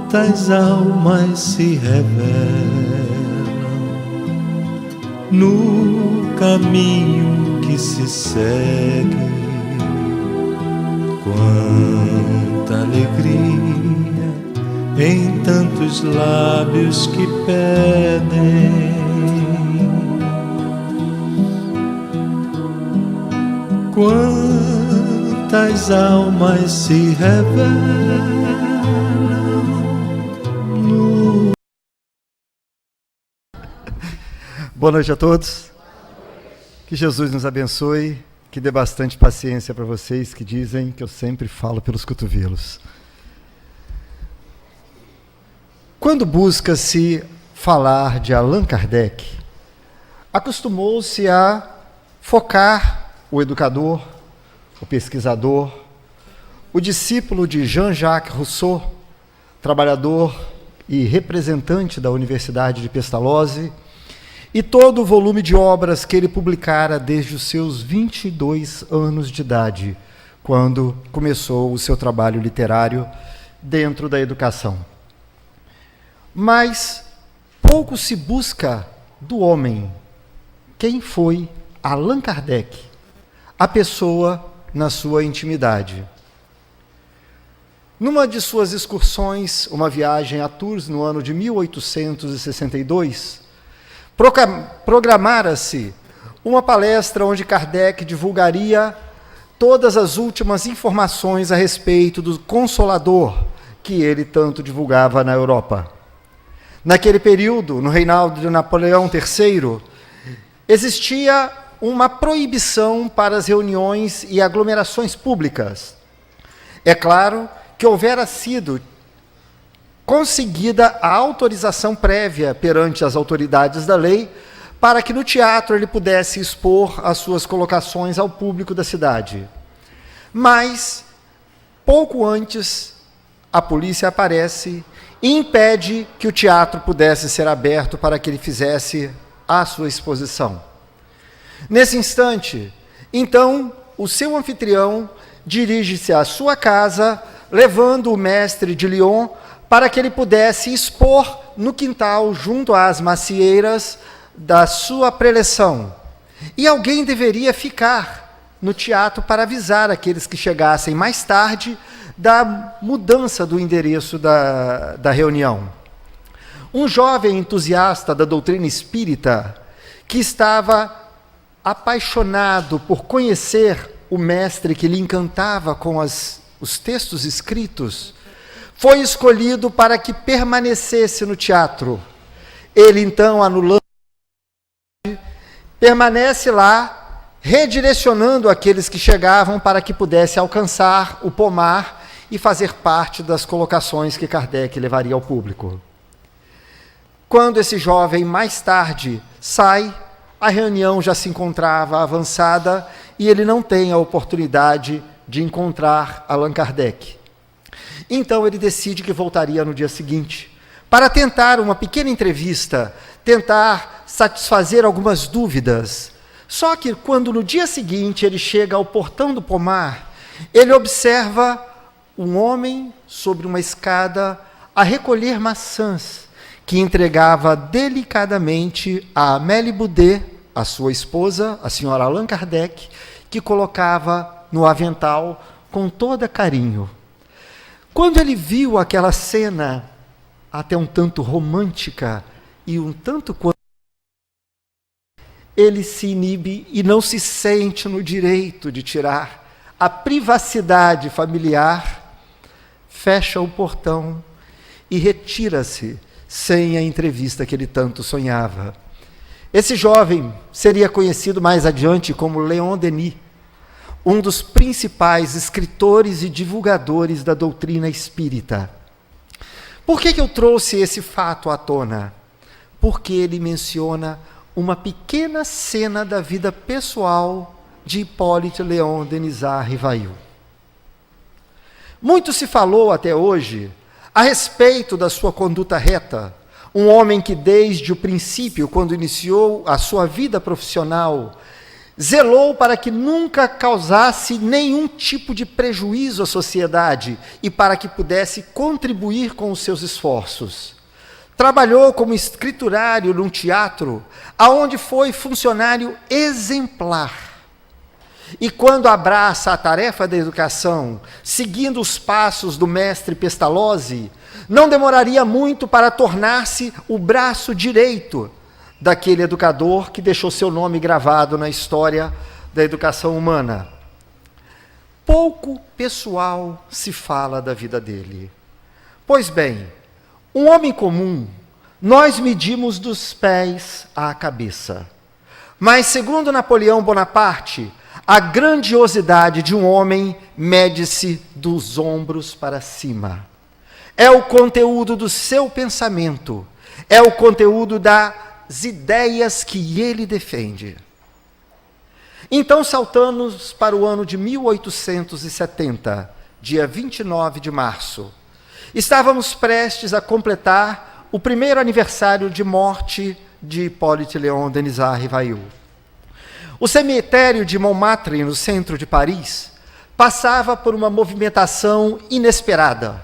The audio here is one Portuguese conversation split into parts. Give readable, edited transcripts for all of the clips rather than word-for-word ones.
Quantas almas se revelam no caminho que se segue, quanta alegria em tantos lábios que pedem. Quantas almas se revelam no... Boa noite a todos. Que Jesus nos abençoe, que dê bastante paciência para vocês que dizem que eu sempre falo pelos cotovelos. Quando busca-se falar de Allan Kardec, acostumou-se a focar o educador, o pesquisador, o discípulo de Jean-Jacques Rousseau, trabalhador e representante da Universidade de Pestalozzi, e todo o volume de obras que ele publicara desde os seus 22 anos de idade, quando começou o seu trabalho literário dentro da educação. Mas pouco se busca do homem. Quem foi Allan Kardec? A pessoa na sua intimidade. Numa de suas excursões, uma viagem a Tours no ano de 1862, programara-se uma palestra onde Kardec divulgaria todas as últimas informações a respeito do Consolador que ele tanto divulgava na Europa. Naquele período, no reinado de Napoleão III, existia uma proibição para as reuniões e aglomerações públicas. É claro que houvera sido conseguida a autorização prévia perante as autoridades da lei para que no teatro ele pudesse expor as suas colocações ao público da cidade. Mas, pouco antes, a polícia aparece e impede que o teatro pudesse ser aberto para que ele fizesse a sua exposição. Nesse instante, então, o seu anfitrião dirige-se à sua casa, levando o mestre de Lyon para que ele pudesse expor no quintal, junto às macieiras da sua preleção. E alguém deveria ficar no teatro para avisar aqueles que chegassem mais tarde da mudança do endereço da reunião. Um jovem entusiasta da doutrina espírita, que estava apaixonado por conhecer o mestre que lhe encantava com os textos escritos, foi escolhido para que permanecesse no teatro. Ele, então, anulando, permanece lá, redirecionando aqueles que chegavam para que pudesse alcançar o pomar e fazer parte das colocações que Kardec levaria ao público. Quando esse jovem, mais tarde, sai, a reunião já se encontrava avançada e ele não tem a oportunidade de encontrar Allan Kardec. Então ele decide que voltaria no dia seguinte, para tentar uma pequena entrevista, tentar satisfazer algumas dúvidas. Só que quando no dia seguinte ele chega ao portão do pomar, ele observa um homem sobre uma escada a recolher maçãs, que entregava delicadamente a Amélie Boudet, a sua esposa, a senhora Allan Kardec, que colocava no avental com todo carinho. Quando ele viu aquela cena, até um tanto romântica e um tanto quanto, ele se inibe e não se sente no direito de tirar a privacidade familiar, fecha o portão e retira-se sem a entrevista que ele tanto sonhava. Esse jovem seria conhecido mais adiante como Leon Denis, um dos principais escritores e divulgadores da doutrina espírita. Por que eu trouxe esse fato à tona? Porque ele menciona uma pequena cena da vida pessoal de Hippolyte Léon Denisard Rivail. Muito se falou até hoje a respeito da sua conduta reta, um homem que desde o princípio, quando iniciou a sua vida profissional, zelou para que nunca causasse nenhum tipo de prejuízo à sociedade e para que pudesse contribuir com os seus esforços. Trabalhou como escriturário num teatro, aonde foi funcionário exemplar. E quando abraça a tarefa da educação, seguindo os passos do mestre Pestalozzi, não demoraria muito para tornar-se o braço direito daquele educador que deixou seu nome gravado na história da educação humana. Pouco pessoal se fala da vida dele. Pois bem, um homem comum, nós medimos dos pés à cabeça. Mas, segundo Napoleão Bonaparte, a grandiosidade de um homem mede-se dos ombros para cima. É o conteúdo do seu pensamento, é o conteúdo das ideias que ele defende. Então saltamos para o ano de 1870, dia 29 de março. Estávamos prestes a completar o primeiro aniversário de morte de Hippolyte Léon Denisard Rivail. O cemitério de Montmartre, no centro de Paris, passava por uma movimentação inesperada.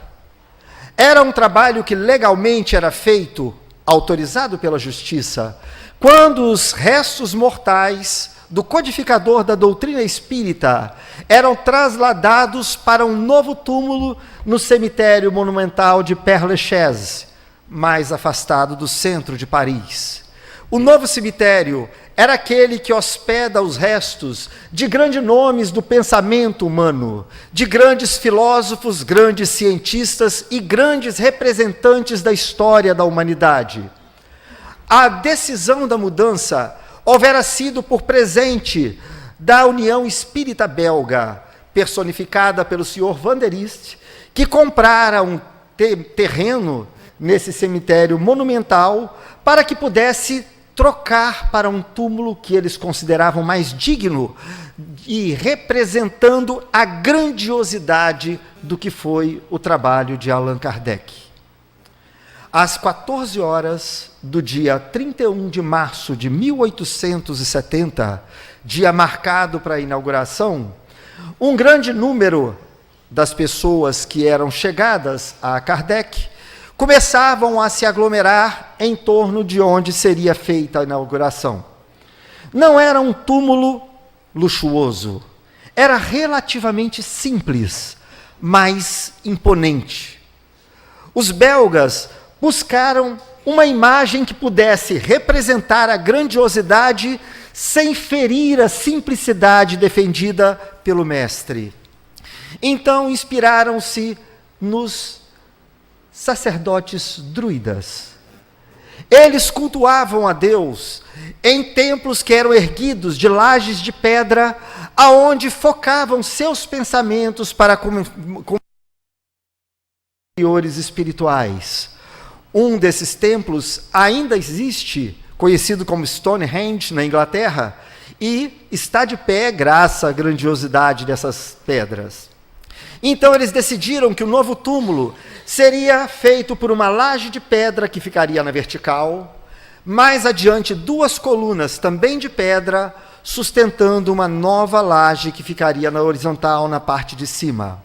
Era um trabalho que legalmente era feito, autorizado pela justiça, quando os restos mortais do codificador da doutrina espírita eram trasladados para um novo túmulo no cemitério monumental de Père-Lachaise, mais afastado do centro de Paris. O novo cemitério era aquele que hospeda os restos de grandes nomes do pensamento humano, de grandes filósofos, grandes cientistas e grandes representantes da história da humanidade. A decisão da mudança houvera sido por presente da União Espírita Belga, personificada pelo Sr. Vanderist, que comprara um terreno nesse cemitério monumental para que pudesse trocar para um túmulo que eles consideravam mais digno e representando a grandiosidade do que foi o trabalho de Allan Kardec. Às 14 horas do dia 31 de março de 1870, dia marcado para a inauguração, um grande número das pessoas que eram chegadas a Kardec começavam a se aglomerar em torno de onde seria feita a inauguração. Não era um túmulo luxuoso, era relativamente simples, mas imponente. Os belgas buscaram uma imagem que pudesse representar a grandiosidade sem ferir a simplicidade defendida pelo mestre. Então inspiraram-se nos sacerdotes druidas. Eles cultuavam a Deus em templos que eram erguidos de lajes de pedra, aonde focavam seus pensamentos para superiores espirituais. Um desses templos ainda existe, conhecido como Stonehenge, na Inglaterra, e está de pé graças à grandiosidade dessas pedras. Então eles decidiram que o novo túmulo seria feito por uma laje de pedra que ficaria na vertical, mais adiante 2 colunas também de pedra, sustentando uma nova laje que ficaria na horizontal na parte de cima.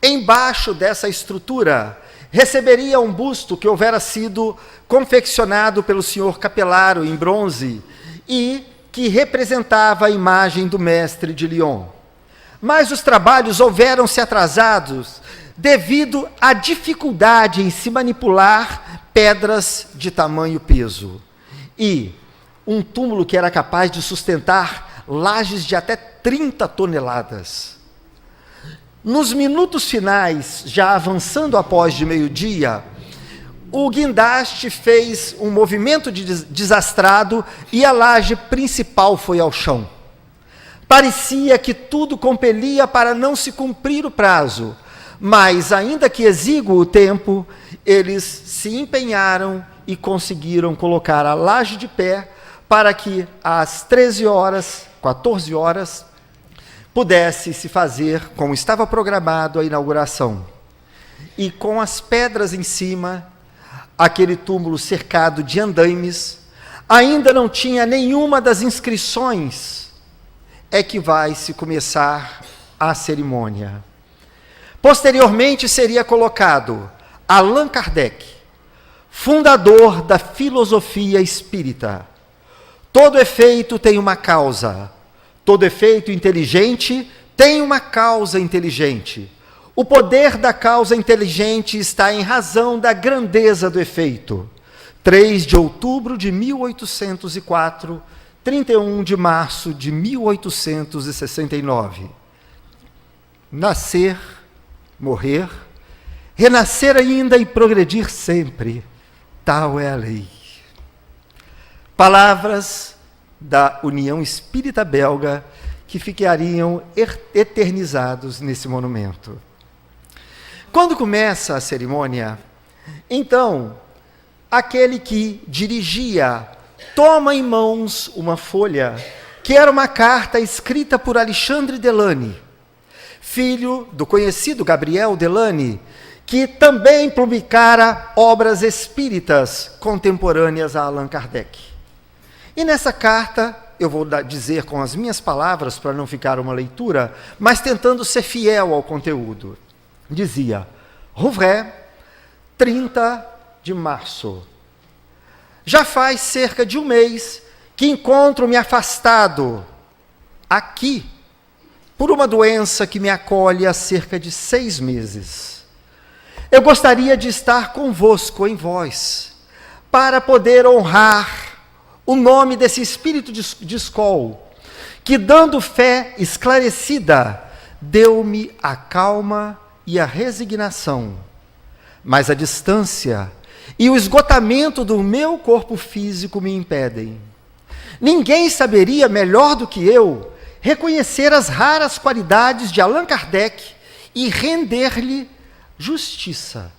Embaixo dessa estrutura receberia um busto que houvera sido confeccionado pelo senhor Capelaro em bronze e que representava a imagem do mestre de Lyon. Mas os trabalhos houveram-se atrasados devido à dificuldade em se manipular pedras de tamanho peso. E um túmulo que era capaz de sustentar lajes de até 30 toneladas. Nos minutos finais, já avançando após de meio-dia, o guindaste fez um movimento desastrado e a laje principal foi ao chão. Parecia que tudo compelia para não se cumprir o prazo, mas, ainda que exíguo o tempo, eles se empenharam e conseguiram colocar a laje de pé para que às 14 horas, pudesse se fazer, como estava programado, a inauguração. E com as pedras em cima, aquele túmulo cercado de andaimes, ainda não tinha nenhuma das inscrições é que vai se começar a cerimônia. Posteriormente seria colocado Allan Kardec, fundador da filosofia espírita. Todo efeito tem uma causa. Todo efeito inteligente tem uma causa inteligente. O poder da causa inteligente está em razão da grandeza do efeito. 3 de outubro de 1804, 31 de março de 1869. Nascer, morrer, renascer ainda e progredir sempre, tal é a lei. Palavras da União Espírita Belga que ficariam eternizados nesse monumento. Quando começa a cerimônia, então, aquele que dirigia toma em mãos uma folha, que era uma carta escrita por Alexandre Delany, filho do conhecido Gabriel Delany, que também publicara obras espíritas contemporâneas a Allan Kardec. E nessa carta, eu vou dizer com as minhas palavras, para não ficar uma leitura, mas tentando ser fiel ao conteúdo. Dizia: Rouvray, 30 de março. Já faz cerca de um mês que encontro-me afastado aqui por uma doença que me acolhe há cerca de 6 meses. Eu gostaria de estar convosco em vós, para poder honrar o nome desse espírito de escol, que dando fé esclarecida, deu-me a calma e a resignação, mas a distância e o esgotamento do meu corpo físico me impedem. Ninguém saberia melhor do que eu reconhecer as raras qualidades de Allan Kardec e render-lhe justiça.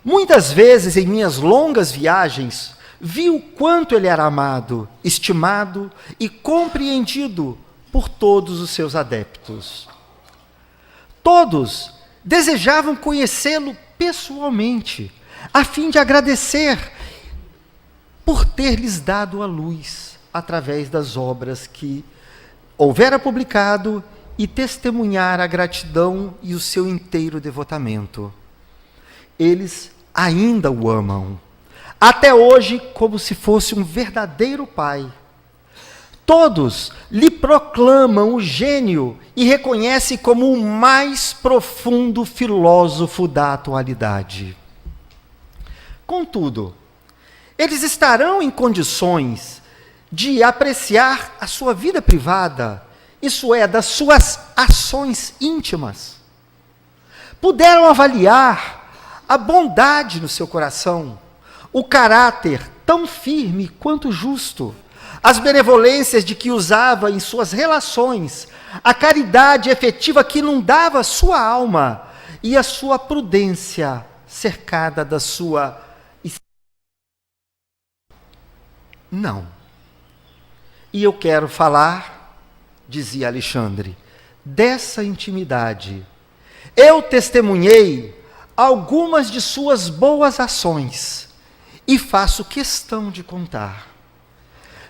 Muitas vezes em minhas longas viagens, vi o quanto ele era amado, estimado e compreendido por todos os seus adeptos. Todos desejavam conhecê-lo pessoalmente, a fim de agradecer por ter lhes dado a luz através das obras que houvera publicado e testemunhar a gratidão e o seu inteiro devotamento. Eles ainda o amam, até hoje, como se fosse um verdadeiro pai. Todos lhe proclamam o gênio e reconhecem como o mais profundo filósofo da atualidade. Contudo, eles estarão em condições de apreciar a sua vida privada, isso é, das suas ações íntimas. Puderam avaliar a bondade no seu coração, o caráter tão firme quanto justo, as benevolências de que usava em suas relações, a caridade efetiva que inundava sua alma e a sua prudência cercada da sua... Não. E eu quero falar, dizia Alexandre, dessa intimidade. Eu testemunhei algumas de suas boas ações e faço questão de contar.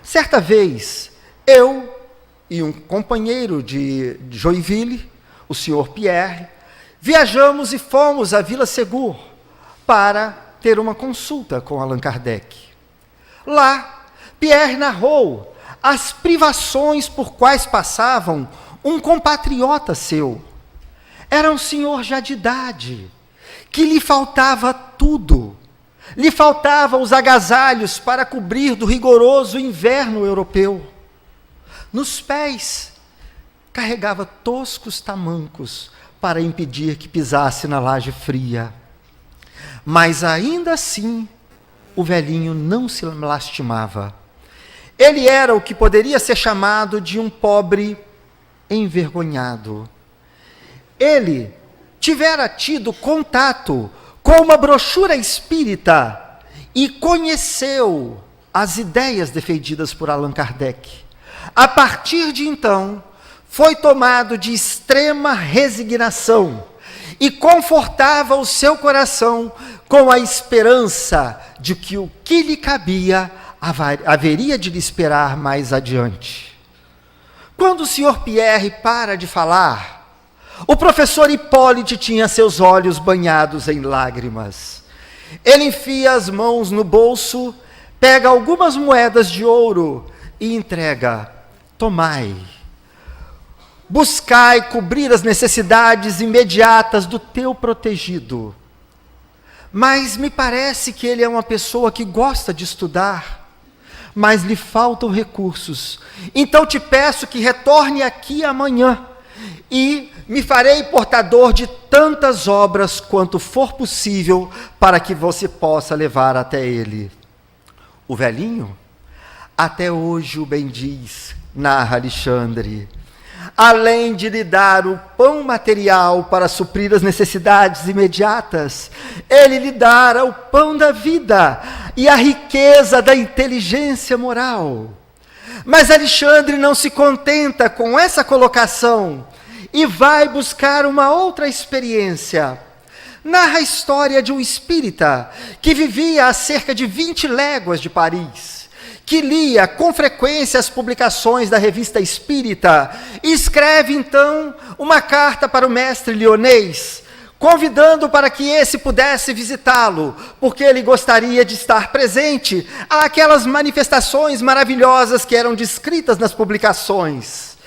Certa vez, eu e um companheiro de Joinville, o senhor Pierre, viajamos e fomos à Vila Segur para ter uma consulta com Allan Kardec. Lá, Pierre narrou as privações por quais passavam um compatriota seu. Era um senhor já de idade, que lhe faltava tudo. Lhe faltavam os agasalhos para cobrir do rigoroso inverno europeu. Nos pés, carregava toscos tamancos para impedir que pisasse na laje fria. Mas ainda assim, o velhinho não se lastimava. Ele era o que poderia ser chamado de um pobre envergonhado. Ele tivera tido contato com uma brochura espírita e conheceu as ideias defendidas por Allan Kardec. A partir de então, foi tomado de extrema resignação e confortava o seu coração com a esperança de que o que lhe cabia haveria de lhe esperar mais adiante. Quando o Sr. Pierre para de falar, o professor Hippolyte tinha seus olhos banhados em lágrimas. Ele enfia as mãos no bolso, pega algumas moedas de ouro e entrega. Tomai. Buscai cobrir as necessidades imediatas do teu protegido. Mas me parece que ele é uma pessoa que gosta de estudar, mas lhe faltam recursos. Então te peço que retorne aqui amanhã e me farei portador de tantas obras quanto for possível para que você possa levar até ele. O velhinho, até hoje o bendiz, narra Alexandre. Além de lhe dar o pão material para suprir as necessidades imediatas, ele lhe dará o pão da vida e a riqueza da inteligência moral. Mas Alexandre não se contenta com essa colocação e vai buscar uma outra experiência. Narra a história de um espírita que vivia a cerca de 20 léguas de Paris, que lia com frequência as publicações da revista Espírita, e escreve então uma carta para o mestre Lyonês, convidando para que esse pudesse visitá-lo, porque ele gostaria de estar presente àquelas manifestações maravilhosas que eram descritas nas publicações.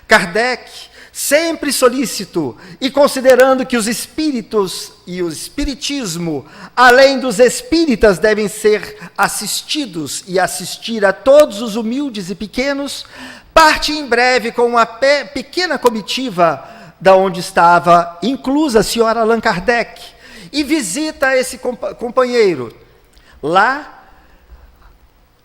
Kardec, sempre solícito e considerando que os espíritos e o espiritismo, além dos espíritas, devem ser assistidos e assistir a todos os humildes e pequenos, parte em breve com uma pequena comitiva da onde estava inclusa a senhora Allan Kardec e visita esse companheiro. Lá,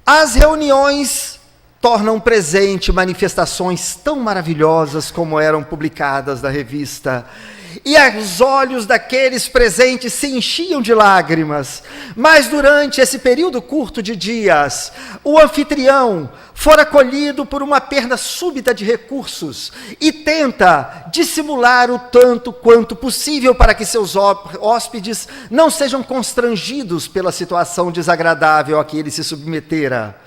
as reuniões tornam presente manifestações tão maravilhosas como eram publicadas na revista. E os olhos daqueles presentes se enchiam de lágrimas. Mas durante esse período curto de dias, o anfitrião fora acolhido por uma perda súbita de recursos e tenta dissimular o tanto quanto possível para que seus hóspedes não sejam constrangidos pela situação desagradável a que ele se submetera.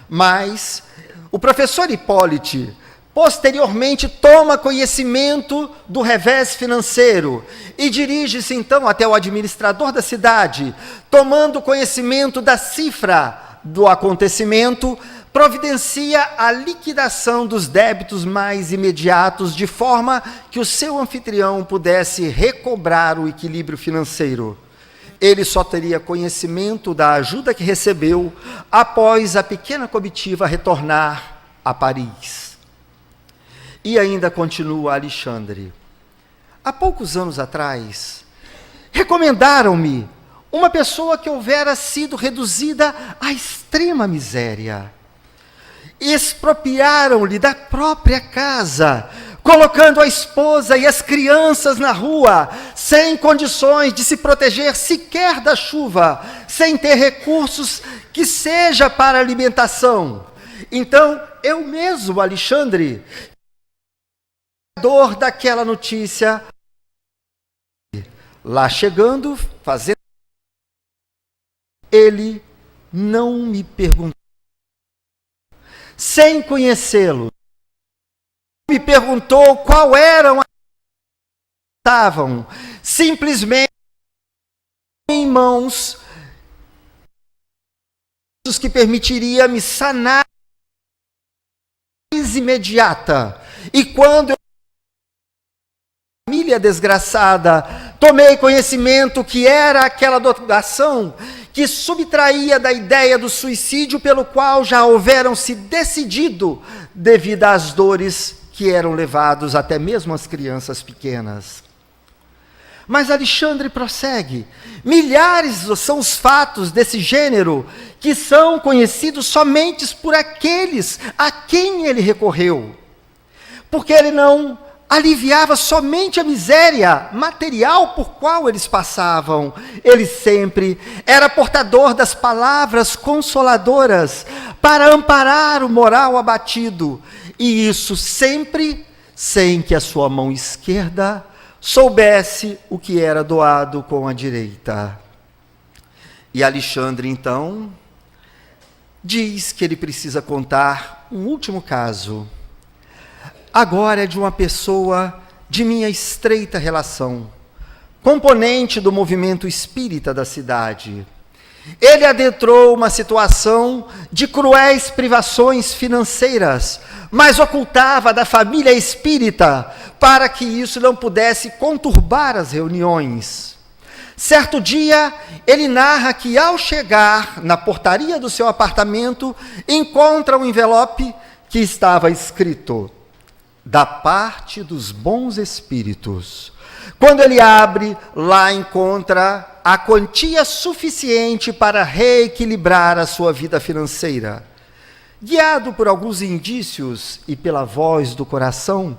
Mas o professor Hippolyte, posteriormente, toma conhecimento do revés financeiro e dirige-se então até o administrador da cidade, tomando conhecimento da cifra do acontecimento, providencia a liquidação dos débitos mais imediatos, de forma que o seu anfitrião pudesse recobrar o equilíbrio financeiro. Ele só teria conhecimento da ajuda que recebeu após a pequena comitiva retornar a Paris. E ainda continua Alexandre. Há poucos anos atrás, recomendaram-me uma pessoa que houvera sido reduzida à extrema miséria. Expropriaram-lhe da própria casa, colocando a esposa e as crianças na rua, sem condições de se proteger sequer da chuva, sem ter recursos que seja para alimentação. Então, eu mesmo, Alexandre, dor daquela notícia, lá chegando, fazendo, ele não me perguntou, sem conhecê-lo, me perguntou qual eram as que estavam, simplesmente em mãos que permitiria me sanar mais imediata. E quando eu, família desgraçada, tomei conhecimento que era aquela dotação que subtraía da ideia do suicídio, pelo qual já houveram se decidido devido às dores que eram levados até mesmo as crianças pequenas. Mas Alexandre prossegue. Milhares são os fatos desse gênero que são conhecidos somente por aqueles a quem ele recorreu. Porque ele não aliviava somente a miséria material por qual eles passavam. Ele sempre era portador das palavras consoladoras para amparar o moral abatido. E isso sempre sem que a sua mão esquerda soubesse o que era doado com a direita. E Alexandre, então, diz que ele precisa contar um último caso. agora é de uma pessoa de minha estreita relação, componente do movimento espírita da cidade. Ele adentrou uma situação de cruéis privações financeiras, mas ocultava da família espírita para que isso não pudesse conturbar as reuniões. Certo dia, ele narra que ao chegar na portaria do seu apartamento, encontra um envelope que estava escrito: da parte dos bons espíritos. Quando ele abre, lá encontra a quantia suficiente para reequilibrar a sua vida financeira. Guiado por alguns indícios e pela voz do coração,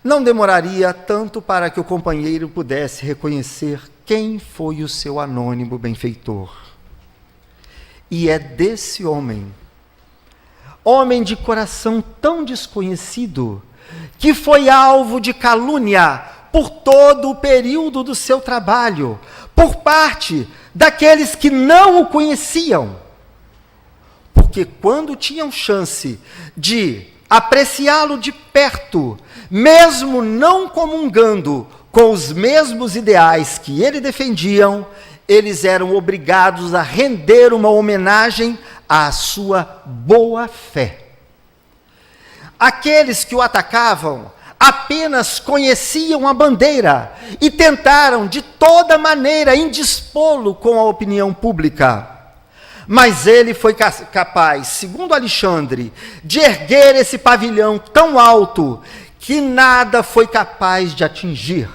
não demoraria tanto para que o companheiro pudesse reconhecer quem foi o seu anônimo benfeitor. E é desse homem de coração tão desconhecido, que foi alvo de calúnia por todo o período do seu trabalho, por parte daqueles que não o conheciam. Porque quando tinham chance de apreciá-lo de perto, mesmo não comungando com os mesmos ideais que ele defendiam, eles eram obrigados a render uma homenagem à sua boa fé. Aqueles que o atacavam apenas conheciam a bandeira e tentaram de toda maneira indispô-lo com a opinião pública. Mas ele foi capaz, segundo Alexandre, de erguer esse pavilhão tão alto que nada foi capaz de atingir.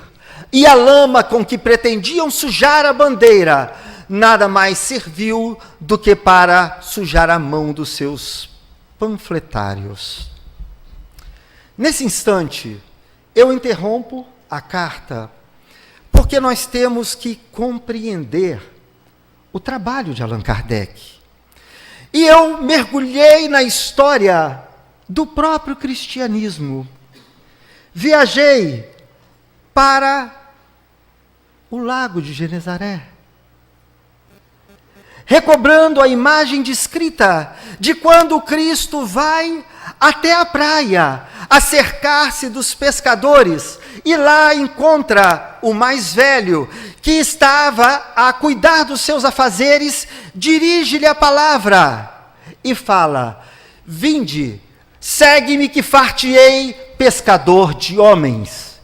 E a lama com que pretendiam sujar a bandeira nada mais serviu do que para sujar a mão dos seus panfletários. Nesse instante, eu interrompo a carta, porque nós temos que compreender o trabalho de Allan Kardec. E eu mergulhei na história do próprio cristianismo. Viajei para o Lago de Genezaré, recobrando a imagem descrita de quando Cristo vai até a praia, a cercar-se dos pescadores, e lá encontra o mais velho, que estava a cuidar dos seus afazeres, dirige-lhe a palavra e fala: vinde, segue-me que far-te-ei pescador de homens.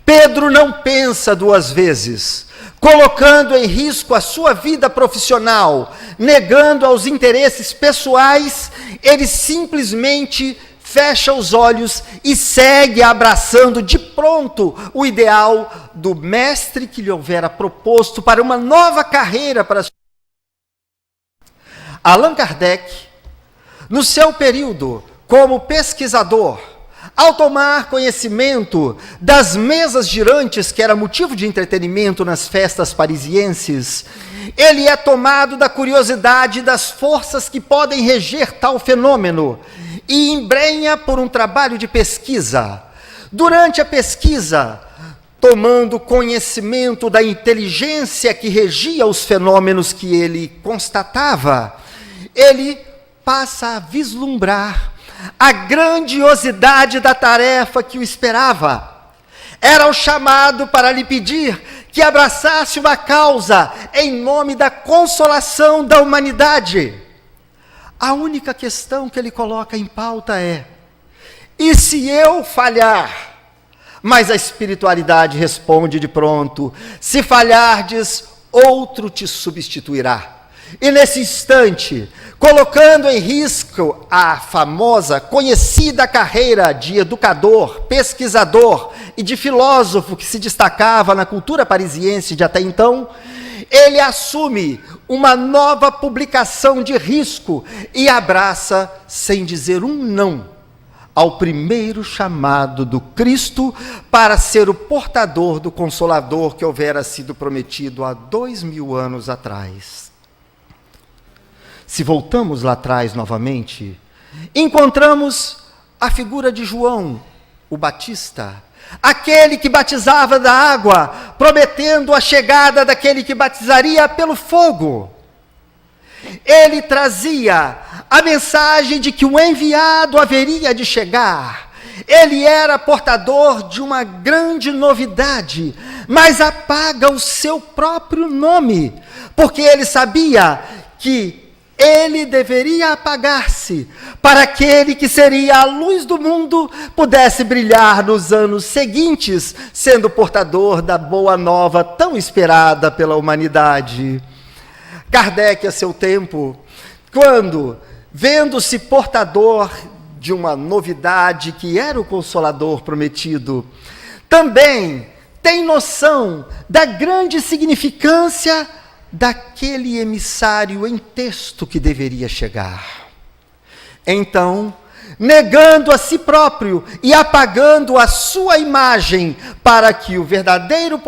Pedro não pensa duas vezes, colocando em risco a sua vida profissional, negando aos interesses pessoais, ele simplesmente fecha os olhos e segue abraçando de pronto o ideal do mestre que lhe houvera proposto para uma nova carreira para Allan Kardec, no seu período como pesquisador, ao tomar conhecimento das mesas girantes, que era motivo de entretenimento nas festas parisienses, ele é tomado da curiosidade das forças que podem reger tal fenômeno e embrenha por um trabalho de pesquisa. Durante a pesquisa, tomando conhecimento da inteligência que regia os fenômenos que ele constatava, ele passa a vislumbrar a grandiosidade da tarefa que o esperava. Era o chamado para lhe pedir que abraçasse uma causa em nome da consolação da humanidade. A única questão que ele coloca em pauta é: e se eu falhar? Mas a espiritualidade responde de pronto: se falhardes, outro te substituirá. E nesse instante, colocando em risco a famosa, conhecida carreira de educador, pesquisador e de filósofo que se destacava na cultura parisiense de até então, ele assume uma nova publicação de risco e abraça, sem dizer um não, ao primeiro chamado do Cristo para ser o portador do Consolador que houvera sido prometido há 2000 anos atrás. Se voltamos lá atrás novamente, encontramos a figura de João, o Batista, aquele que batizava da água, prometendo a chegada daquele que batizaria pelo fogo. Ele trazia a mensagem de que o enviado haveria de chegar. Ele era portador de uma grande novidade, mas apaga o seu próprio nome, porque ele sabia que ele deveria apagar-se, para aquele que seria a luz do mundo pudesse brilhar nos anos seguintes, sendo portador da boa nova tão esperada pela humanidade. Kardec, a seu tempo, quando, vendo-se portador de uma novidade que era o Consolador prometido, também tem noção da grande significância daquele emissário em texto que deveria chegar. Então, negando a si próprio e apagando a sua imagem para que o verdadeiro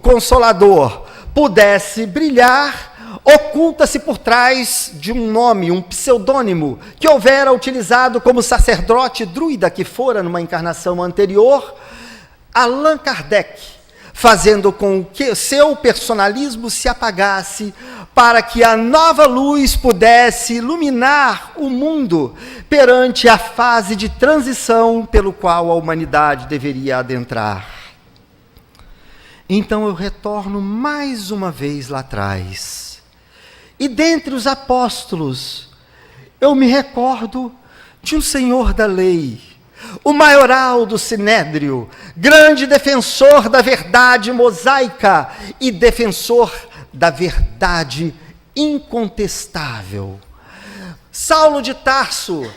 Consolador pudesse brilhar, oculta-se por trás de um nome, um pseudônimo, que houvera utilizado como sacerdote druida que fora numa encarnação anterior, Allan Kardec, fazendo com que seu personalismo se apagasse, para que a nova luz pudesse iluminar o mundo perante a fase de transição pelo qual a humanidade deveria adentrar. Então eu retorno mais uma vez lá atrás. E dentre os apóstolos, eu me recordo de um senhor da lei, o maioral do Sinédrio, grande defensor da verdade mosaica e defensor da verdade incontestável. Saulo de Tarso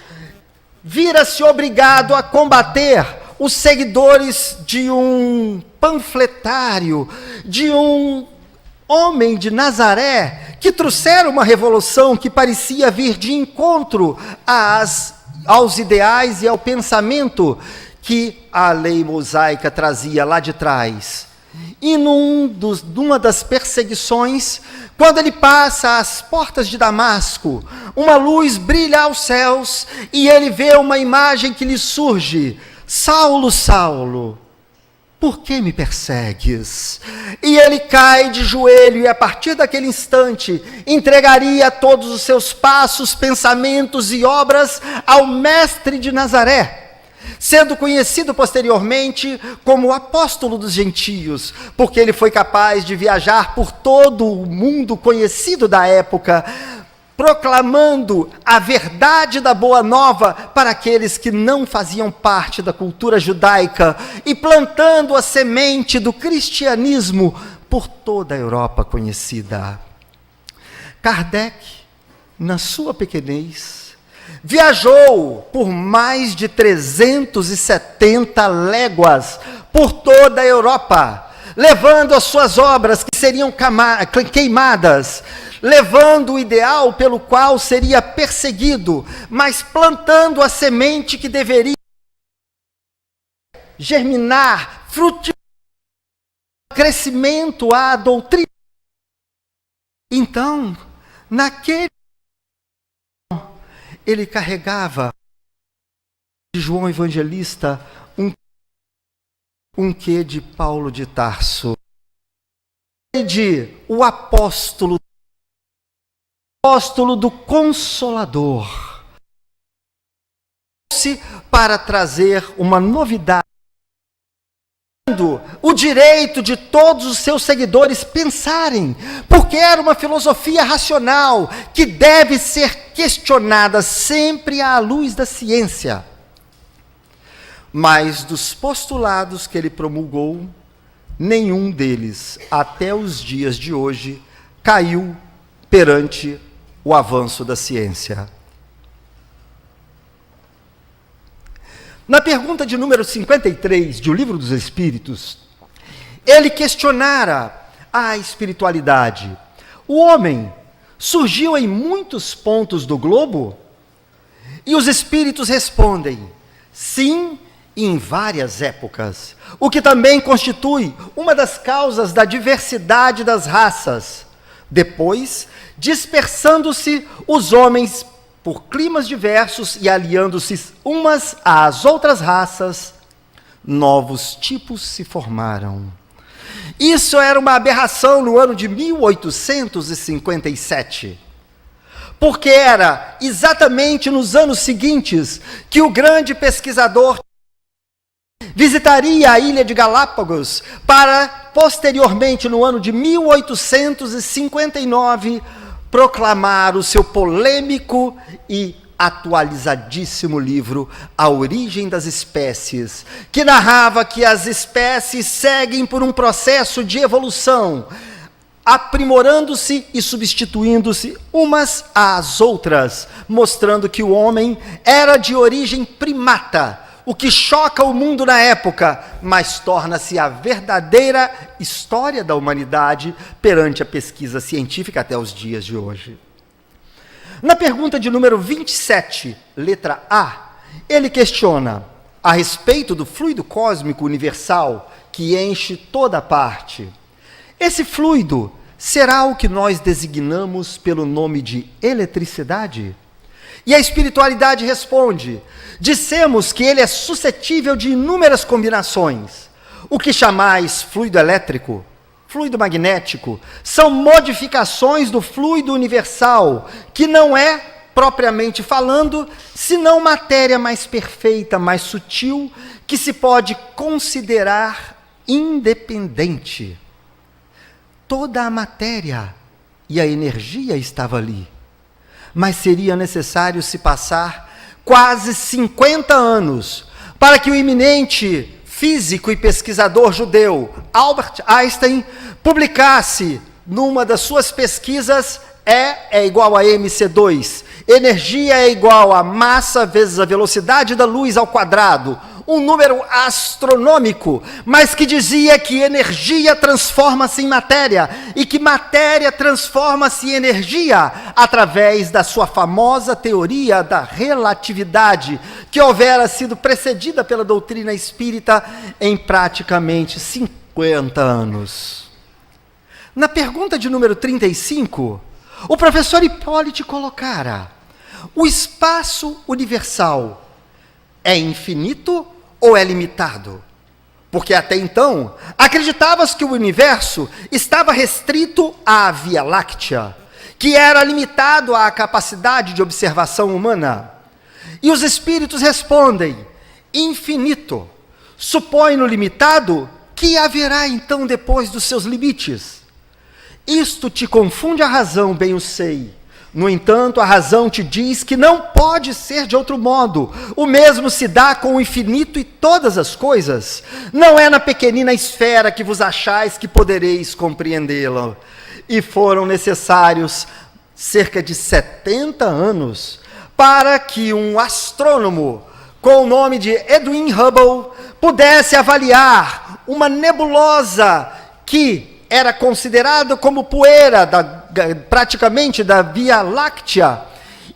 vira-se obrigado a combater os seguidores de um panfletário, de um homem de Nazaré, que trouxeram uma revolução que parecia vir de encontro aos ideais e ao pensamento que a lei mosaica trazia lá de trás. E numa das perseguições, quando ele passa às portas de Damasco, uma luz brilha aos céus e ele vê uma imagem que lhe surge: Saulo, Saulo, por que me persegues? E ele cai de joelho e a partir daquele instante entregaria todos os seus passos, pensamentos e obras ao mestre de Nazaré, sendo conhecido posteriormente como o apóstolo dos gentios, porque ele foi capaz de viajar por todo o mundo conhecido da época, proclamando a verdade da boa nova para aqueles que não faziam parte da cultura judaica e plantando a semente do cristianismo por toda a Europa conhecida. Kardec, na sua pequenez, viajou por mais de 370 léguas por toda a Europa, levando as suas obras que seriam queimadas, levando o ideal pelo qual seria perseguido, mas plantando a semente que deveria germinar, frutificar, crescimento à doutrina. Então, naquele ele carregava de João Evangelista um quê de Paulo de Tarso, de o apóstolo do Consolador, para trazer uma novidade, o direito de todos os seus seguidores pensarem, porque era uma filosofia racional que deve ser questionada sempre à luz da ciência. Mas dos postulados que ele promulgou, nenhum deles, até os dias de hoje, caiu perante o avanço da ciência. Na pergunta de número 53 de O Livro dos Espíritos, ele questionara a espiritualidade. O homem surgiu em muitos pontos do globo? E os espíritos respondem: sim, em várias épocas, o que também constitui uma das causas da diversidade das raças. Depois, dispersando-se os homens por climas diversos e aliando-se umas às outras raças, novos tipos se formaram. Isso era uma aberração no ano de 1857, porque era exatamente nos anos seguintes que o grande pesquisador visitaria a ilha de Galápagos para, posteriormente, no ano de 1859, proclamar o seu polêmico e atualizadíssimo livro A Origem das Espécies, que narrava que as espécies seguem por um processo de evolução, aprimorando-se e substituindo-se umas às outras, mostrando que o homem era de origem primata, o que choca o mundo na época, mas torna-se a verdadeira história da humanidade perante a pesquisa científica até os dias de hoje. Na pergunta de número 27, letra A, ele questiona a respeito do fluido cósmico universal que enche toda parte. Esse fluido será o que nós designamos pelo nome de eletricidade? E a espiritualidade responde: dissemos que ele é suscetível de inúmeras combinações. O que chamais fluido elétrico, fluido magnético, são modificações do fluido universal, que não é, propriamente falando, senão matéria mais perfeita, mais sutil, que se pode considerar independente. Toda a matéria e a energia estava ali, mas seria necessário se passar quase 50 anos para que o eminente físico e pesquisador judeu Albert Einstein publicasse numa das suas pesquisas E é igual a mc2, energia é igual a massa vezes a velocidade da luz ao quadrado, um número astronômico, mas que dizia que energia transforma-se em matéria, e que matéria transforma-se em energia, através da sua famosa teoria da relatividade, que houvera sido precedida pela doutrina espírita em praticamente 50 anos. Na pergunta de número 35, o professor Hipólito colocara: o espaço universal é infinito ou é limitado? Porque até então, acreditava-se que o universo estava restrito à Via Láctea, que era limitado à capacidade de observação humana. E os espíritos respondem: infinito. Supõe no limitado, que haverá então depois dos seus limites? Isto te confunde a razão, bem o sei. No entanto, a razão te diz que não pode ser de outro modo. O mesmo se dá com o infinito e todas as coisas. Não é na pequenina esfera que vos achais que podereis compreendê-la. E foram necessários cerca de 70 anos para que um astrônomo com o nome de Edwin Hubble pudesse avaliar uma nebulosa que era considerada como poeira praticamente da Via Láctea,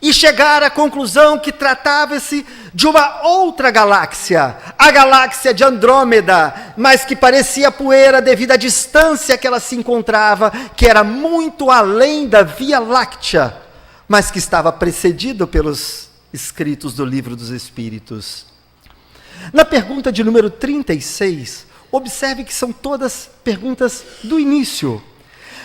e chegar à conclusão que tratava-se de uma outra galáxia, a galáxia de Andrômeda, mas que parecia poeira devido à distância que ela se encontrava, que era muito além da Via Láctea, mas que estava precedido pelos escritos do Livro dos Espíritos. Na pergunta de número 36, observe que são todas perguntas do início.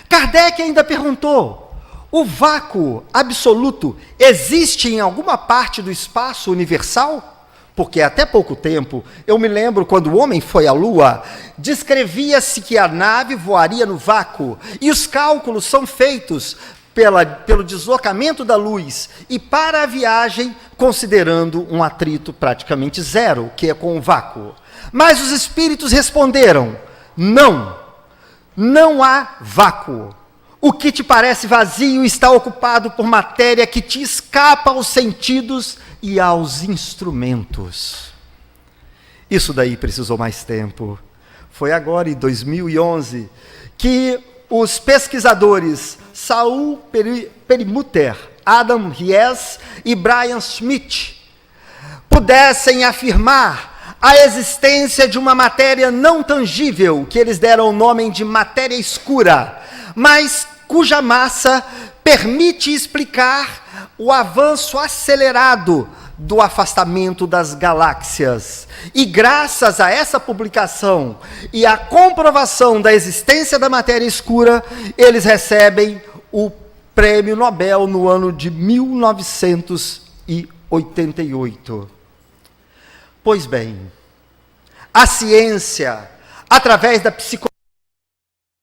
Kardec ainda perguntou: o vácuo absoluto existe em alguma parte do espaço universal? Porque até pouco tempo, eu me lembro quando o homem foi à Lua, descrevia-se que a nave voaria no vácuo, e os cálculos são feitos pelo deslocamento da luz e para a viagem, considerando um atrito praticamente zero, que é com o vácuo. Mas os espíritos responderam: não, não há vácuo. O que te parece vazio está ocupado por matéria que te escapa aos sentidos e aos instrumentos. Isso daí precisou mais tempo. Foi agora, em 2011, que os pesquisadores Saul Perlmutter, Adam Ries e Brian Schmidt pudessem afirmar a existência de uma matéria não tangível, que eles deram o nome de matéria escura, mas cuja massa permite explicar o avanço acelerado do afastamento das galáxias. E graças a essa publicação e à comprovação da existência da matéria escura, eles recebem o Prêmio Nobel no ano de 1988. Pois bem, A ciência, através da psicologia,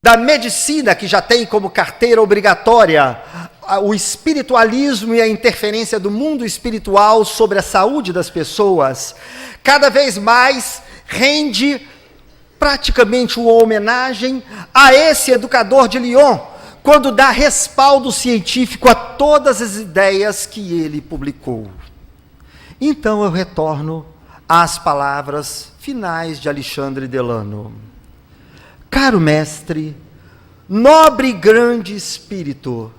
da medicina, que já tem como carteira obrigatória o espiritualismo e a interferência do mundo espiritual sobre a saúde das pessoas, cada vez mais rende praticamente uma homenagem a esse educador de Lyon, quando dá respaldo científico a todas as ideias que ele publicou. Então eu retorno às palavras finais de Alexandre Delano. Caro mestre, nobre e grande espírito,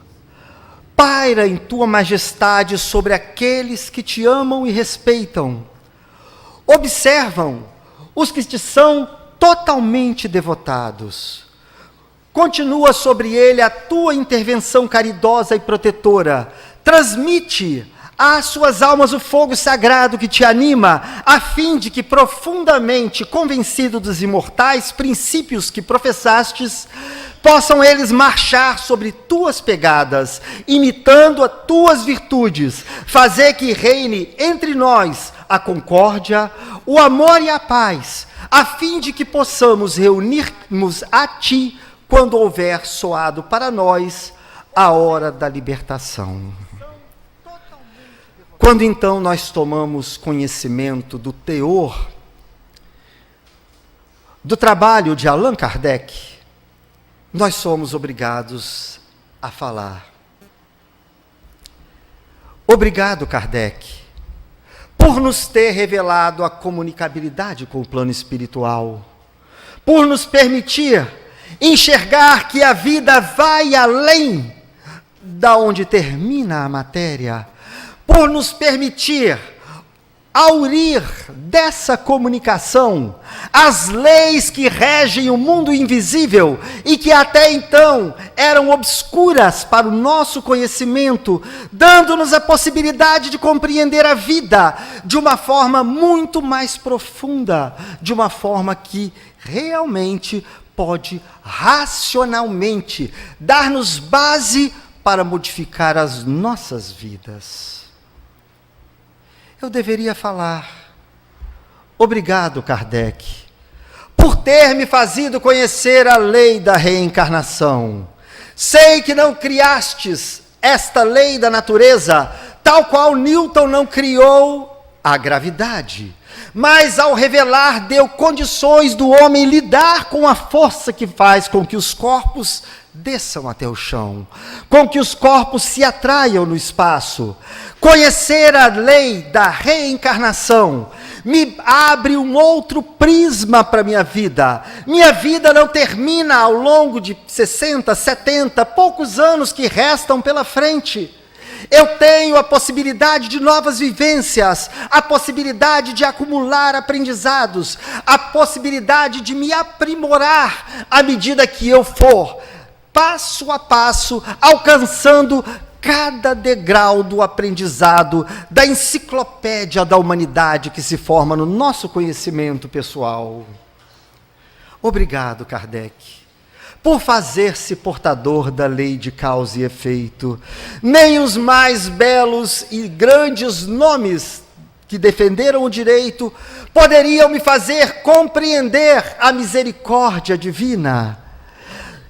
paira em tua majestade sobre aqueles que te amam e respeitam. Observam os que te são totalmente devotados. Continua sobre ele a tua intervenção caridosa e protetora. Transmite às suas almas o fogo sagrado que te anima, a fim de que, profundamente convencido dos imortais princípios que professastes, possam eles marchar sobre tuas pegadas, imitando as tuas virtudes, fazer que reine entre nós a concórdia, o amor e a paz, a fim de que possamos reunirmos a ti quando houver soado para nós a hora da libertação. Quando então nós tomamos conhecimento do teor do trabalho de Allan Kardec, nós somos obrigados a falar. Obrigado, Kardec, por nos ter revelado a comunicabilidade com o plano espiritual, por nos permitir enxergar que a vida vai além da onde termina a matéria, por nos permitir aurir dessa comunicação as leis que regem o mundo invisível e que até então eram obscuras para o nosso conhecimento, dando-nos a possibilidade de compreender a vida de uma forma muito mais profunda, de uma forma que realmente pode racionalmente dar-nos base para modificar as nossas vidas. Eu deveria falar, obrigado, Kardec, por ter me fazido conhecer a lei da reencarnação. Sei que não criastes esta lei da natureza, tal qual Newton não criou a gravidade, mas ao revelar deu condições do homem lidar com a força que faz com que os corpos desçam até o chão, com que os corpos se atraiam no espaço. Conhecer a lei da reencarnação me abre um outro prisma para a minha vida. Minha vida não termina ao longo de 60, 70, poucos anos que restam pela frente. Eu tenho a possibilidade de novas vivências, a possibilidade de acumular aprendizados, a possibilidade de me aprimorar à medida que eu for, passo a passo, alcançando cada degrau do aprendizado, da enciclopédia da humanidade que se forma no nosso conhecimento pessoal. Obrigado, Kardec, por fazer-se portador da lei de causa e efeito. Nem os mais belos e grandes nomes que defenderam o direito poderiam me fazer compreender a misericórdia divina.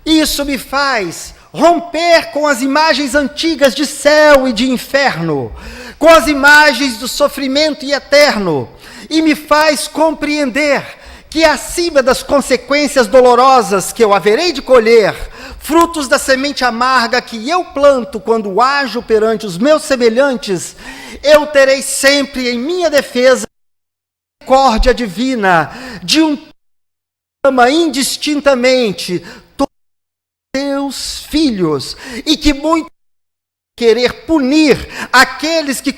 Isso me faz romper com as imagens antigas de céu e de inferno, com as imagens do sofrimento eterno, e me faz compreender que acima das consequências dolorosas que eu haverei de colher, frutos da semente amarga que eu planto quando ajo perante os meus semelhantes, eu terei sempre em minha defesa a misericórdia divina, de um que ama indistintamente seus filhos, e que muito querer punir aqueles que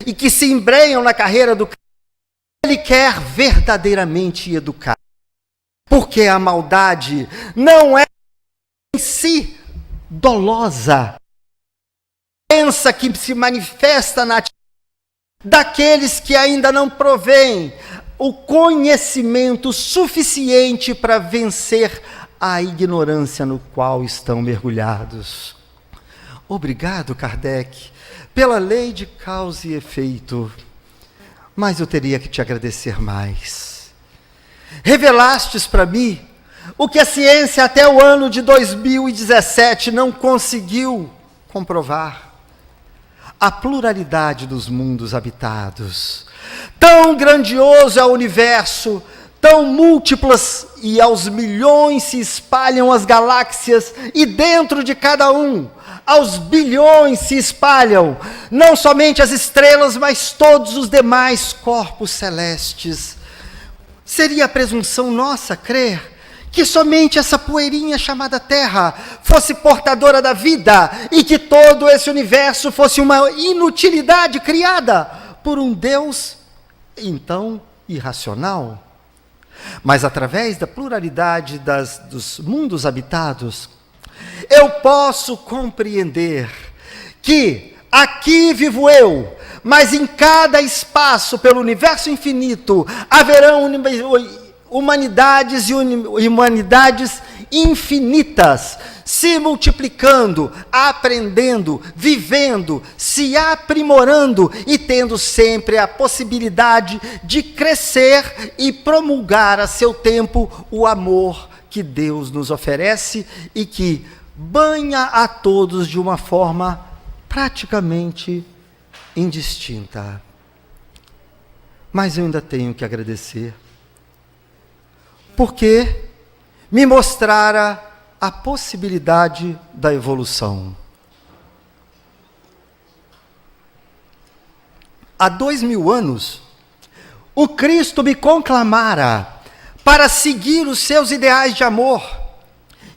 e que se embrenham na carreira do ele quer verdadeiramente educar, porque a maldade não é em si dolosa, pensa que se manifesta na atitude daqueles que ainda não provêm o conhecimento suficiente para vencer a ignorância no qual estão mergulhados. Obrigado, Kardec, pela lei de causa e efeito. mas eu teria que te agradecer mais. Revelastes para mim o que a ciência até o ano de 2017 não conseguiu comprovar: a pluralidade dos mundos habitados. Tão grandioso é o universo, tão múltiplas e aos milhões se espalham as galáxias, e dentro de cada um, aos bilhões se espalham, não somente as estrelas, mas todos os demais corpos celestes. Seria presunção nossa crer que somente essa poeirinha chamada Terra fosse portadora da vida, e que todo esse universo fosse uma inutilidade criada por um Deus, então, irracional? Mas através da pluralidade dos mundos habitados, eu posso compreender que aqui vivo eu, mas em cada espaço pelo universo infinito haverão humanidades e humanidades infinitas, se multiplicando, aprendendo, vivendo, se aprimorando e tendo sempre a possibilidade de crescer e promulgar a seu tempo o amor que Deus nos oferece e que banha a todos de uma forma praticamente indistinta. Mas eu ainda tenho que agradecer, porque me mostrara a possibilidade da evolução. Há 2000 anos, o Cristo me conclamara para seguir os seus ideais de amor,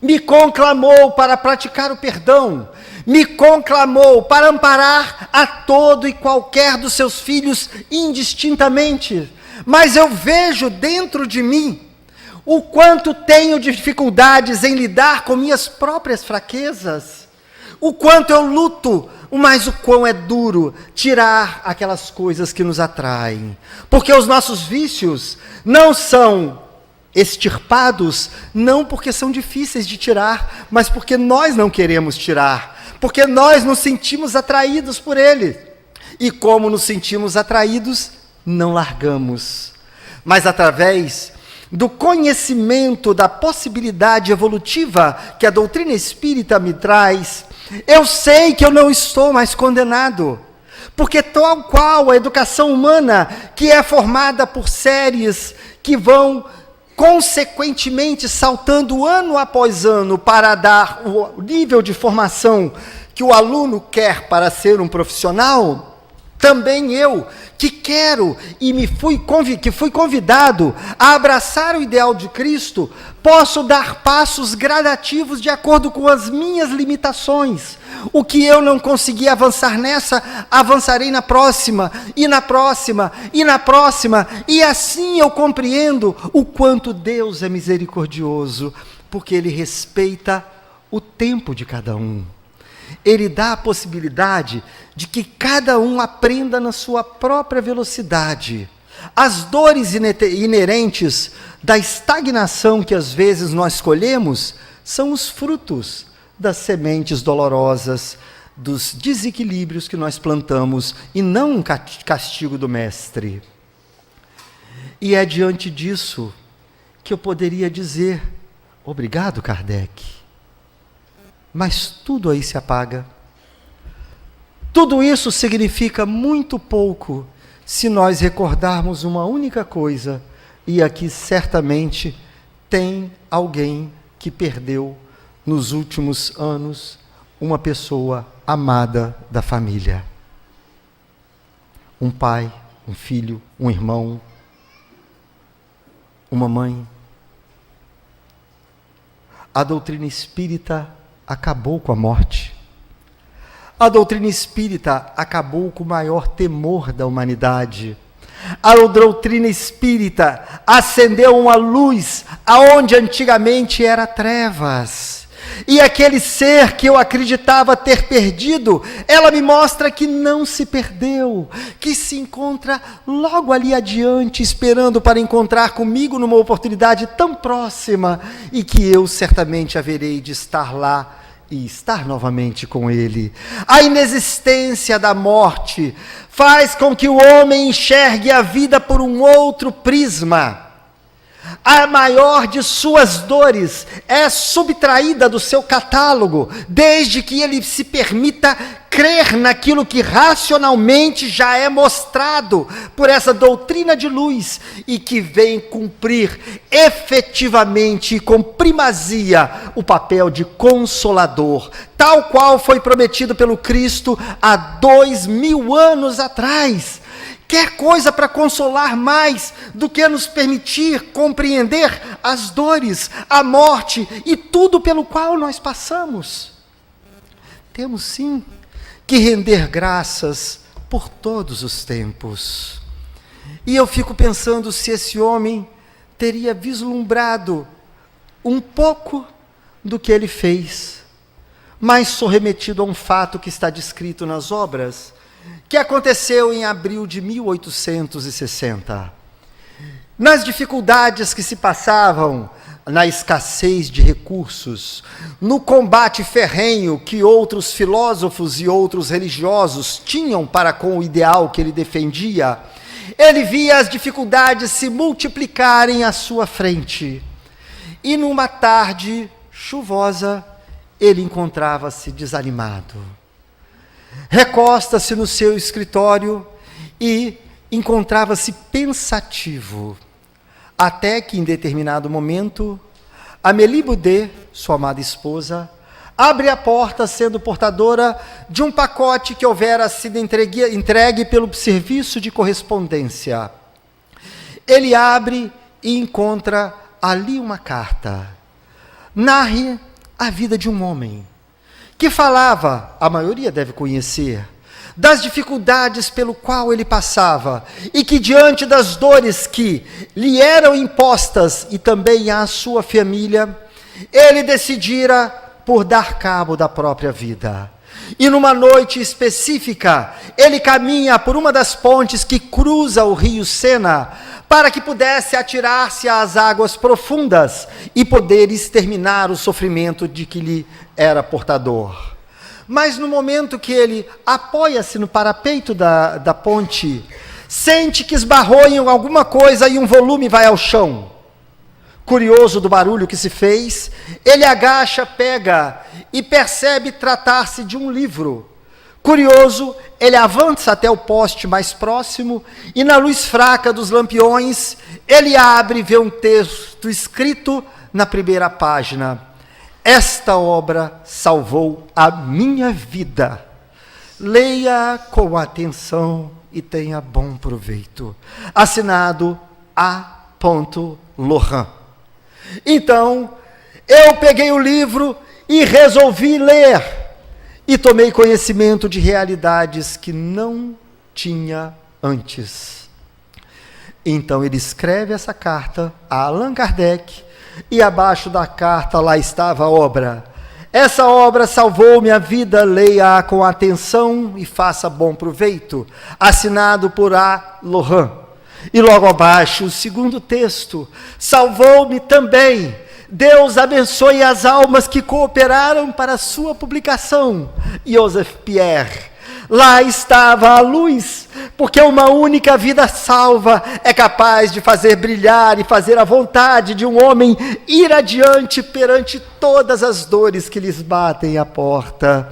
me conclamou para praticar o perdão, me conclamou para amparar a todo e qualquer dos seus filhos indistintamente. Mas eu vejo dentro de mim o quanto tenho dificuldades em lidar com minhas próprias fraquezas, o quanto eu luto, mas o quão é duro tirar aquelas coisas que nos atraem, porque os nossos vícios não são extirpados, não porque são difíceis de tirar, mas porque nós não queremos tirar, porque nós nos sentimos atraídos por ele, e como nos sentimos atraídos, não largamos. Mas através do conhecimento da possibilidade evolutiva que a doutrina espírita me traz, eu sei que eu não estou mais condenado, porque tal qual a educação humana, que é formada por séries que vão consequentemente saltando ano após ano para dar o nível de formação que o aluno quer para ser um profissional, também eu, que quero e que fui convidado a abraçar o ideal de Cristo, posso dar passos gradativos de acordo com as minhas limitações. O que eu não consegui avançar nessa, avançarei na próxima, e na próxima, e na próxima, e assim eu compreendo o quanto Deus é misericordioso, porque Ele respeita o tempo de cada um. Ele dá a possibilidade de que cada um aprenda na sua própria velocidade. As dores inerentes da estagnação que às vezes nós colhemos são os frutos das sementes dolorosas, dos desequilíbrios que nós plantamos, e não um castigo do mestre. E é diante disso que eu poderia dizer: obrigado, Kardec. Mas tudo aí se apaga. Tudo isso significa muito pouco se nós recordarmos uma única coisa, e aqui certamente tem alguém que perdeu nos últimos anos uma pessoa amada da família. Um pai, um filho, um irmão, uma mãe. A doutrina espírita acabou com a morte. A doutrina espírita acabou com o maior temor da humanidade. A doutrina espírita acendeu uma luz aonde antigamente era trevas. E aquele ser que eu acreditava ter perdido, ela me mostra que não se perdeu, que se encontra logo ali adiante, esperando para encontrar comigo numa oportunidade tão próxima, e que eu certamente haverei de estar lá e estar novamente com Ele. A inexistência da morte faz com que o homem enxergue a vida por um outro prisma. A maior de suas dores é subtraída do seu catálogo, desde que ele se permita crer naquilo que racionalmente já é mostrado por essa doutrina de luz e que vem cumprir efetivamente e com primazia o papel de consolador, tal qual foi prometido pelo Cristo há 2000 anos atrás. Quer coisa para consolar mais do que nos permitir compreender as dores, a morte e tudo pelo qual nós passamos? Temos sim que render graças por todos os tempos. E eu fico pensando se esse homem teria vislumbrado um pouco do que ele fez, mas sou remetido a um fato que está descrito nas obras, que aconteceu em abril de 1860. Nas dificuldades que se passavam, na escassez de recursos, no combate ferrenho que outros filósofos e outros religiosos tinham para com o ideal que ele defendia, ele via as dificuldades se multiplicarem à sua frente. E numa tarde chuvosa, ele encontrava-se desanimado. Recosta-se no seu escritório e encontrava-se pensativo, até que em determinado momento, Amélie Boudet, sua amada esposa, abre a porta sendo portadora de um pacote que houvera sido entregue pelo serviço de correspondência. Ele abre e encontra ali uma carta. Narre a vida de um homem que falava, a maioria deve conhecer, das dificuldades pelo qual ele passava, e que diante das dores que lhe eram impostas, e também à sua família, ele decidira por dar cabo da própria vida. E numa noite específica, ele caminha por uma das pontes que cruza o rio Sena, para que pudesse atirar-se às águas profundas e poder exterminar o sofrimento de que lhe era portador. Mas no momento que ele apoia-se no parapeito da ponte, sente que esbarrou em alguma coisa e um volume vai ao chão. Curioso do barulho que se fez, ele agacha, pega e percebe tratar-se de um livro. Curioso, ele avança até o poste mais próximo e na luz fraca dos lampiões, ele abre e vê um texto escrito na primeira página. Esta obra salvou a minha vida. Leia com atenção e tenha bom proveito. Assinado A. Lohan. Então, eu peguei o livro e resolvi ler. E tomei conhecimento de realidades que não tinha antes. Então ele escreve essa carta a Allan Kardec, e abaixo da carta lá estava a obra. Essa obra salvou minha vida, leia-a com atenção e faça bom proveito. Assinado por A. Lohan. E logo abaixo o segundo texto, salvou-me também. Deus abençoe as almas que cooperaram para a sua publicação. Joseph Pierre. Lá estava a luz, porque uma única vida salva é capaz de fazer brilhar e fazer a vontade de um homem ir adiante perante todas as dores que lhes batem à porta.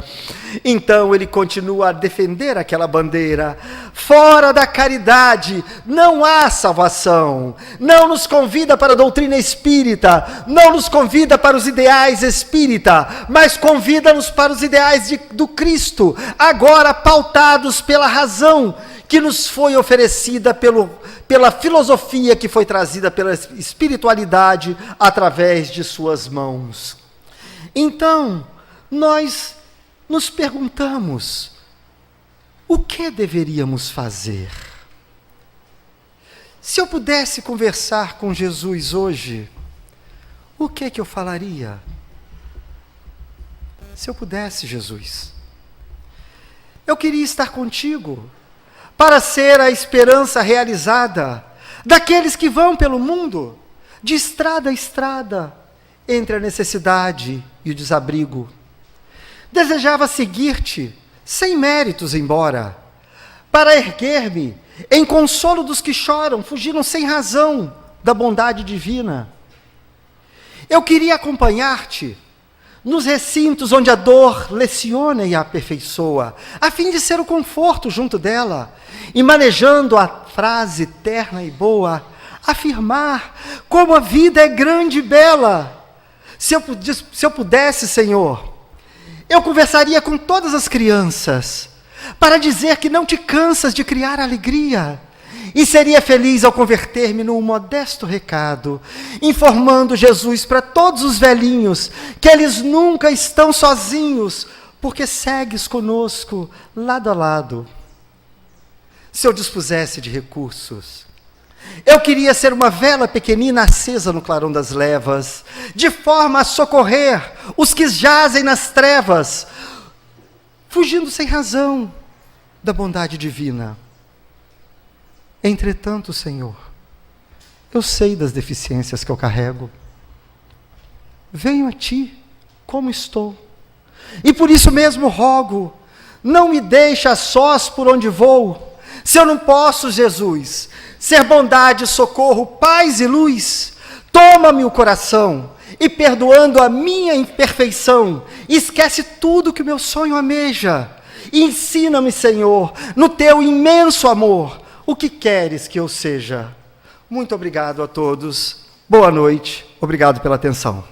Então ele continua a defender aquela bandeira. Fora da caridade não há salvação. Não nos convida para a doutrina espírita, não nos convida para os ideais espírita, mas convida-nos para os ideais do Cristo, agora pautados pela razão que nos foi oferecida pela filosofia que foi trazida pela espiritualidade através de suas mãos. Então, nós nos perguntamos, o que deveríamos fazer? Se eu pudesse conversar com Jesus hoje, o que eu falaria? Se eu pudesse, Jesus, eu queria estar contigo, para ser a esperança realizada daqueles que vão pelo mundo, de estrada a estrada, entre a necessidade e o desabrigo. Desejava seguir-te, sem méritos embora, para erguer-me em consolo dos que choram, fugiram sem razão da bondade divina. Eu queria acompanhar-te nos recintos onde a dor leciona e a aperfeiçoa, a fim de ser o conforto junto dela, e manejando a frase terna e boa, afirmar como a vida é grande e bela. Se eu pudesse, Senhor, eu conversaria com todas as crianças, para dizer que não te cansas de criar alegria, e seria feliz ao converter-me num modesto recado, informando Jesus para todos os velhinhos, que eles nunca estão sozinhos, porque segues conosco, lado a lado. Se eu dispusesse de recursos, eu queria ser uma vela pequenina acesa no clarão das levas, de forma a socorrer os que jazem nas trevas, fugindo sem razão da bondade divina. Entretanto, Senhor, eu sei das deficiências que eu carrego. Venho a Ti como estou. E por isso mesmo rogo, não me deixe a sós por onde vou. Se eu não posso, Jesus, ser bondade, socorro, paz e luz, toma-me o coração e, perdoando a minha imperfeição, esquece tudo que o meu sonho almeja. E ensina-me, Senhor, no Teu imenso amor, o que queres que eu seja. Muito obrigado a todos. Boa noite. Obrigado pela atenção.